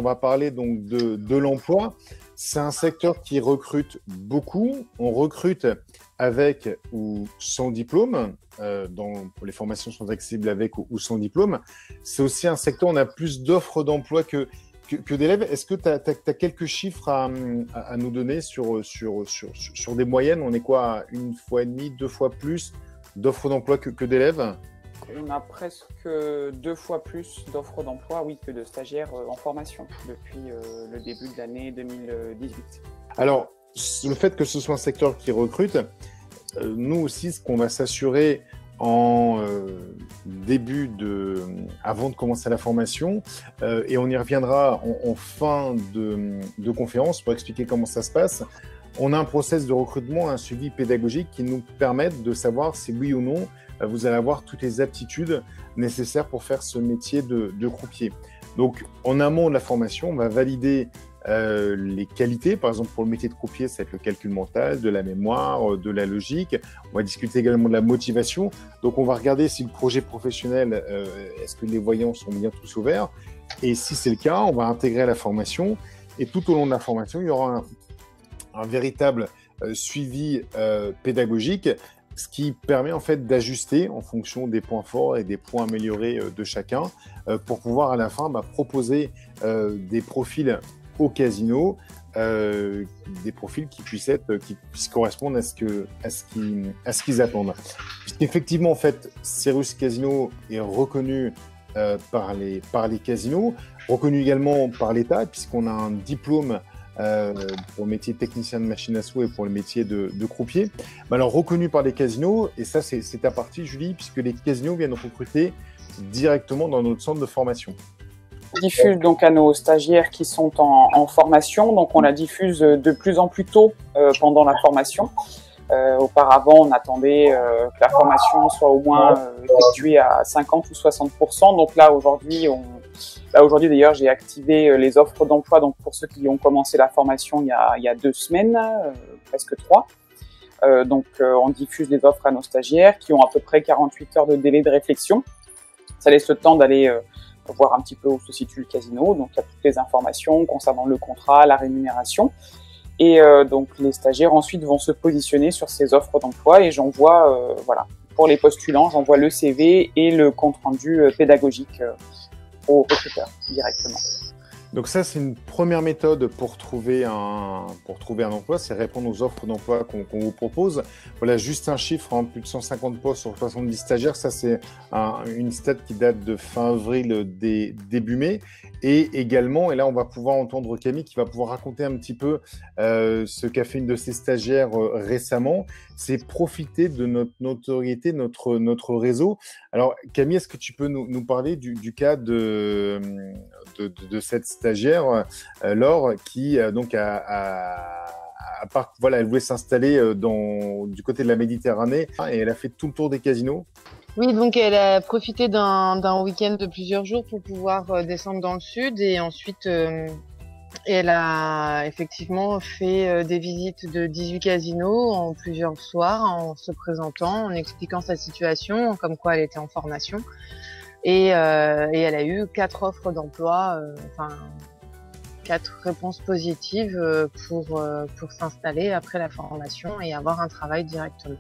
on va parler donc de l'emploi. C'est un secteur qui recrute beaucoup. On recrute avec ou sans diplôme. Les formations sont accessibles avec ou sans diplôme. C'est aussi un secteur où on a plus d'offres d'emploi que d'élèves. Est-ce que tu as quelques chiffres à nous donner sur des moyennes? On est quoi, à 1,5 fois, 2 fois plus d'offres d'emploi que d'élèves? On a presque 2 fois plus d'offres d'emploi, oui, que de stagiaires en formation depuis le début de l'année 2018. Alors, le fait que ce soit un secteur qui recrute, nous aussi, ce qu'on va s'assurer en avant de commencer la formation, et on y reviendra en fin de conférence pour expliquer comment ça se passe. On a un process de recrutement, un suivi pédagogique qui nous permettent de savoir si oui ou non vous allez avoir toutes les aptitudes nécessaires pour faire ce métier de croupier. Donc, en amont de la formation, on va valider les qualités. Par exemple, pour le métier de croupier, ça va être le calcul mental, de la mémoire, de la logique. On va discuter également de la motivation. Donc, on va regarder si le projet professionnel, est-ce que les voyants sont bien tous ouverts. Et si c'est le cas, on va intégrer à la formation. Et tout au long de la formation, il y aura un véritable suivi pédagogique, ce qui permet en fait d'ajuster en fonction des points forts et des points améliorés de chacun pour pouvoir à la fin proposer des profils au casino, des profils qui puissent correspondre à ce qu'ils attendent. Puisqu'effectivement, en fait, Cyrus Casino est reconnu par les casinos, reconnu également par l'État, puisqu'on a un diplôme pour le métier de technicien de machine à sous et pour le métier de croupier. Alors, reconnu par les casinos, et ça, c'est ta partie, Julie, puisque les casinos viennent recruter directement dans notre centre de formation. On diffuse donc à nos stagiaires qui sont en formation, donc on la diffuse de plus en plus tôt pendant la formation. Auparavant, on attendait que la formation soit au moins effectuée à 50 ou 60%. Donc là, aujourd'hui, d'ailleurs, j'ai activé les offres d'emploi donc pour ceux qui ont commencé la formation il y a 2 semaines, presque 3. On diffuse les offres à nos stagiaires qui ont à peu près 48 heures de délai de réflexion. Ça laisse le temps d'aller voir un petit peu où se situe le casino. Donc, il y a toutes les informations concernant le contrat, la rémunération. Et donc, les stagiaires ensuite vont se positionner sur ces offres d'emploi et j'envoie, pour les postulants, j'envoie le CV et le compte-rendu pédagogique aux recruteurs directement. Donc ça, c'est une première méthode pour trouver un emploi, c'est répondre aux offres d'emploi qu'on vous propose. Voilà, juste un chiffre, plus de 150 postes sur 70 stagiaires. Ça, c'est une stat qui date de fin avril, début mai. Et également, et là, on va pouvoir entendre Camille qui va pouvoir raconter un petit peu ce qu'a fait une de ses stagiaires récemment. C'est profiter de notre notoriété, notre réseau. Alors, Camille, est-ce que tu peux nous parler du cas de cette stagiaire, Laure, qui donc elle voulait s'installer du côté de la Méditerranée et elle a fait tout le tour des casinos. Oui, donc elle a profité d'un week-end de plusieurs jours pour pouvoir descendre dans le sud et ensuite elle a effectivement fait des visites de 18 casinos en plusieurs soirs en se présentant, en expliquant sa situation, comme quoi elle était en formation. Et elle a eu 4 offres d'emploi, 4 réponses positives pour s'installer après la formation et avoir un travail directement.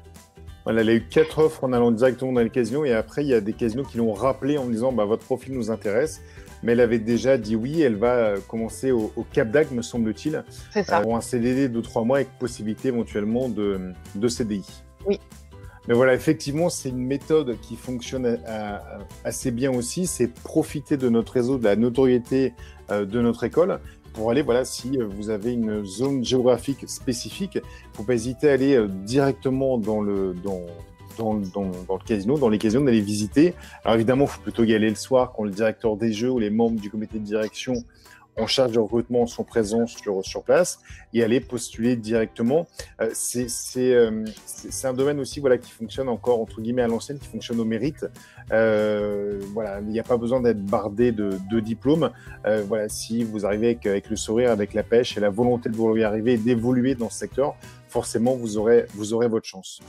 Voilà, elle a eu 4 offres en allant directement dans les casinos et après, il y a des casinos qui l'ont rappelé en disant votre profil nous intéresse. Mais elle avait déjà dit oui, elle va commencer au Cap d'Agde, me semble-t-il. C'est ça. Pour un CDD de 3 mois avec possibilité éventuellement de CDI. Oui. Mais voilà, effectivement, c'est une méthode qui fonctionne assez bien aussi. C'est profiter de notre réseau, de la notoriété de notre école pour aller, si vous avez une zone géographique spécifique, il ne faut pas hésiter à aller directement dans le casino, dans les casinos, d'aller visiter. Alors évidemment, il faut plutôt y aller le soir quand le directeur des jeux ou les membres du comité de direction en charge du recrutement sont présents sur place et aller postuler directement. C'est un domaine aussi qui fonctionne encore entre guillemets à l'ancienne, qui fonctionne au mérite. Il n'y a pas besoin d'être bardé de diplômes. Si vous arrivez avec le sourire, avec la pêche et la volonté de vous y arriver et d'évoluer dans ce secteur, forcément vous aurez votre chance.